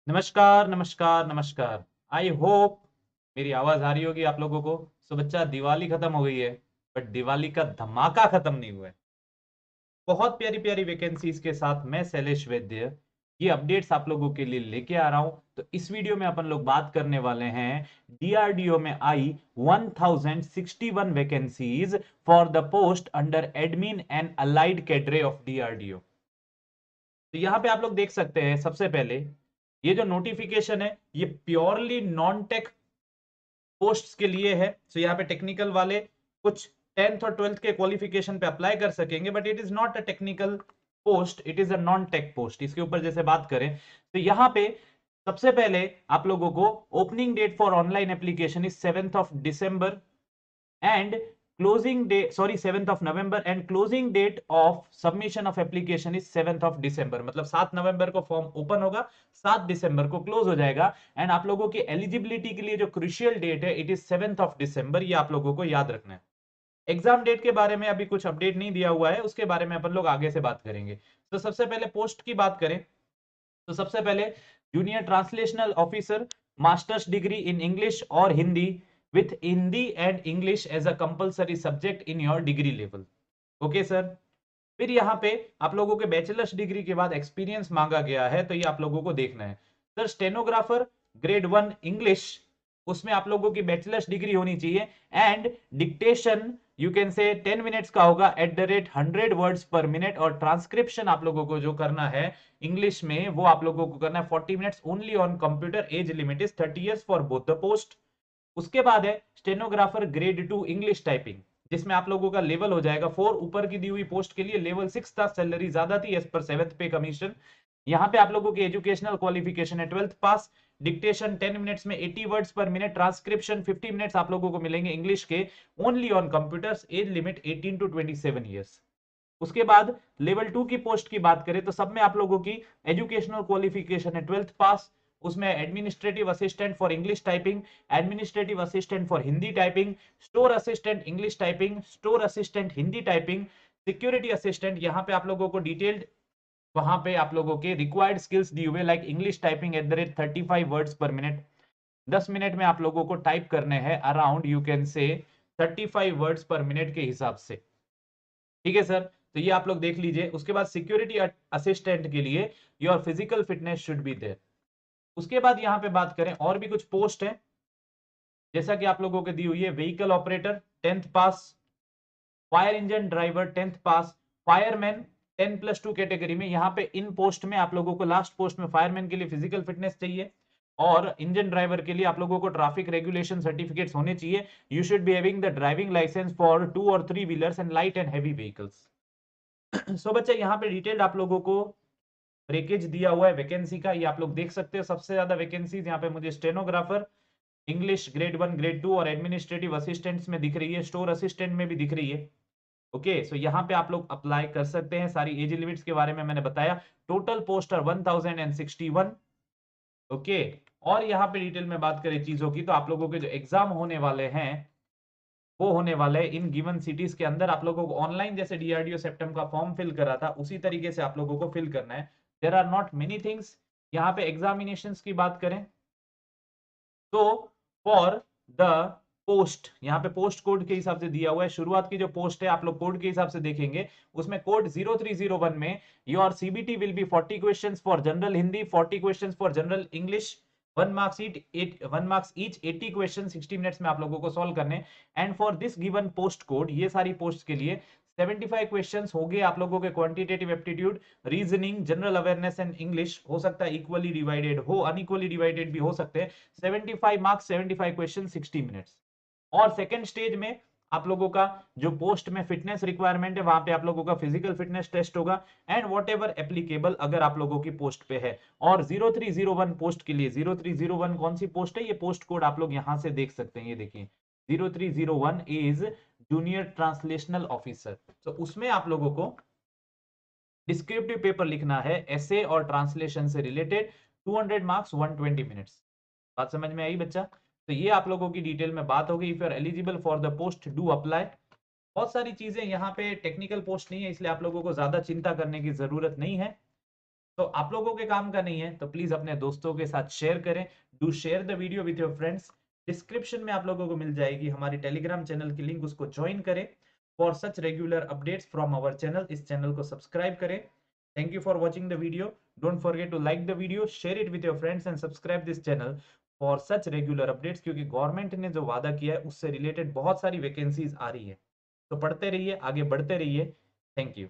नमस्कार, नमस्कार, नमस्कार। आई होप मेरी आवाज आ रही होगी आप लोगों को। सो बच्चा, दिवाली खत्म हो गई है, बट दिवाली का धमाका खत्म नहीं हुआ है। बहुत प्यारी प्यारी वैकेंसीज के साथ मैं शैलेश वैद्य ये अपडेट्स आप लोगों के लिए लेके आ रहा हूं। तो इस वीडियो में अपन लोग बात करने वाले हैं डीआरडीओ में आई 1061 vacancies for the post under admin and allied cadre of DRDO. तो यहां पे आप लोग देख सकते हैं, सबसे पहले ये जो नोटिफिकेशन है ये प्योरली नॉन टेक पोस्ट्स के लिए है। सो यहाँ पे टेक्निकल वाले कुछ 10th और 12th के क्वालिफिकेशन पे अप्लाई कर सकेंगे, but it is not a technical post, it is a non tech post. इसके ऊपर जैसे बात करें तो यहाँ पे सबसे पहले आप लोगों को opening date for online application is 7th of December and closing date, sorry, 7th of November, and closing date of submission of application is 7th of December। मतलब 7 नवंबर को फॉर्म ओपन होगा, 7 दिसंबर को क्लोज हो जाएगा। एंड आप लोगों की eligibility के लिए जो क्रुशियल डेट है it is 7th of December, ये आप लोगों को याद रखना है। एग्जाम डेट के बारे में अभी कुछ अपडेट नहीं दिया हुआ है, उसके बारे में अपन लोग आगे से बात करेंगे। तो सबसे पहले पोस्ट की बात करें तो सबसे पहले junior translational officer, masters degree in English और Hindi with Hindi and English as a compulsory subject in your degree level. Okay sir. फिर यहाँ पे आप लोगों के बैचलर्स डिग्री के बाद एक्सपीरियंस मांगा गया है, तो ये आप लोगों को देखना है। सर स्टेनोग्राफर ग्रेड 1 इंग्लिश, उसमें आप लोगों की बैचलर्स डिग्री होनी चाहिए। And dictation you can say 10 minutes का होगा एट द रेट 100 वर्ड्स पर मिनट। और ट्रांसक्रिप्शन आप लोगों को जो करना है इंग्लिश में वो आप लोगों को करना है 40 minutes only on computer. Age limit is 30 years for both the post. उसके बाद है स्टेनोग्राफर ग्रेड 2 इंग्लिश टाइपिंग, जिसमें आप लोगों का लेवल हो जाएगा 4। ऊपर की दी हुई पोस्ट के लिए लेवल 6 था, सैलरी ज्यादा थी एज पर 7th पे कमीशन। यहाँ पे आप लोगों की एजुकेशनल क्वालिफिकेशन है 12th पास। डिक्टेशन 10 मिनट्स में 80 वर्ड्स पर मिनट, ट्रांसक्रिप्शन 50 मिनट्स आप लोगों को मिलेंगे इंग्लिश के only on computers. Age limit 18 to 27 years. उसके बाद लेवल 2 की पोस्ट की बात करें तो सब में आप लोगों की एजुकेशनल क्वालिफिकेशन है 12th पास। उसमें administrative assistant for English typing, administrative assistant for Hindi typing, store assistant English typing, store assistant Hindi typing, security assistant. यहाँ पे आप लोगों को डिटेल्ड वहां पे आप लोगों के रिक्वायर्ड स्किल्स दिए हुए, like English typing at the rate 35 words पर मिनट। 10 मिनट में आप लोगों को टाइप करने हैं around you can say 35 words पर मिनट के हिसाब से। ठीक है सर, तो ये आप लोग देख लीजिए। उसके बाद सिक्योरिटी असिस्टेंट के लिए your physical fitness should be there. उसके बाद यहां पे बात करें और भी कुछ पोस्ट है, जैसा कि आप लोगों को दी हुई है व्हीकल ऑपरेटर 10th पास, फायर इंजन ड्राइवर 10th पास, फायरमैन 10+2 कैटेगरी में। यहाँ पे इन पोस्ट में आप लोगों को लास्ट पोस्ट में फायरमैन के लिए फिजिकल फिटनेस चाहिए और इंजन ड्राइवर के लिए आप लोगों को ट्रैफिक रेगुलेशन सर्टिफिकेट्स होने चाहिए। You should be having the driving licence for 2 और 3 wheelers and light and heavy vehicles. So बच्चे, यहाँ पे डिटेल्ड आप लोगों को पैकेज दिया हुआ है वैकेंसी का, ये आप लोग देख सकते हो। सबसे ज्यादा वैकेंसीज यहाँ पे मुझे स्टेनोग्राफर इंग्लिश ग्रेड 1 ग्रेड 2 और एडमिनिस्ट्रेटिव असिस्टेंट्स में दिख रही है, स्टोर असिस्टेंट में भी दिख रही है। ओके, सो यहाँ पे आप लोग अप्लाई कर सकते हैं। सारी एज लिमिट्स के बारे में मैंने बताया। Total post are 1061। ओके, और यहाँ पे डिटेल में बात करें चीजों की तो आप लोगों के जो एग्जाम होने वाले हैं वो होने वाले हैं इन गिवन सिटीज के अंदर। आप लोगों को ऑनलाइन जैसे डीआरडीओ सेप्टम का फॉर्म फिल करा था उसी तरीके से आप लोगों को फिल करना है। There are not many things. यहाँ पे एग्जामिनेशंस की बात करें तो फॉर द पोस्ट, यहाँ पे पोस्ट कोड के हिसाब से दिया हुआ है। शुरुआत की जो पोस्ट है आप लोग कोड के हिसाब से देखेंगे, उसमें कोड 0301 में your CBT will be 40 questions for general Hindi, 40 questions for general English, 1 marks each 80 question 60 minutes में आप लोगों को सॉल्व करने। And for this given post code, ये सारी पोस्ट के लिए 75 क्वेश्चंस हो गए आप लोगों के quantitative aptitude, reasoning, general awareness and English. हो सकता है इक्वली डिवाइडेड हो, अनइक्वली डिवाइडेड भी हो सकते हैं। 75 मार्क्स 75 क्वेश्चन 60 मिनट्स। और सेकंड स्टेज में आप लोगों का जो पोस्ट में फिटनेस रिक्वायरमेंट है वहां पे आप लोगों का फिजिकल फिटनेस टेस्ट होगा एंड वॉट एवर एप्लीकेबल अगर आप लोगों की पोस्ट पे है। और 0301 पोस्ट के लिए, 0301 कौन सी पोस्ट है, ये पोस्ट कोड आप लोग यहां से देख सकते हैं। ये देखिए 0301 इज जूनियर ट्रांसलेशनल ऑफिसर। तो उसमें आप लोगों को डिस्क्रिप्टिव पेपर लिखना है एसे और ट्रांसलेशन से रिलेटेड, 200 मार्क्स 120 मिनट्स। बात समझ में आई बच्चा? तो ये आप लोगों की डिटेल में बात होगी। If you are eligible for the post do apply. बहुत सारी चीजें यहाँ पे टेक्निकल पोस्ट नहीं है, इसलिए आप लोगों को ज्यादा चिंता करने की जरूरत नहीं है। तो आप लोगों के काम का नहीं है, तो प्लीज अपने दोस्तों के साथ शेयर करें। Do share the video with your friends. Description में आप लोगों को मिल जाएगी हमारी टेलीग्राम चैनल की लिंक, उसको ज्वाइन करें। For such regular updates from our channel, इस चैनल को सब्सक्राइब करें। Thank you for watching the video. Don't forget to like the video, share it with your friends and subscribe this channel for such regular updates, क्योंकि government ने जो वादा किया है उससे रिलेटेड बहुत सारी वैकेंसीज आ रही है। तो पढ़ते रहिए, आगे बढ़ते रहिए। Thank you.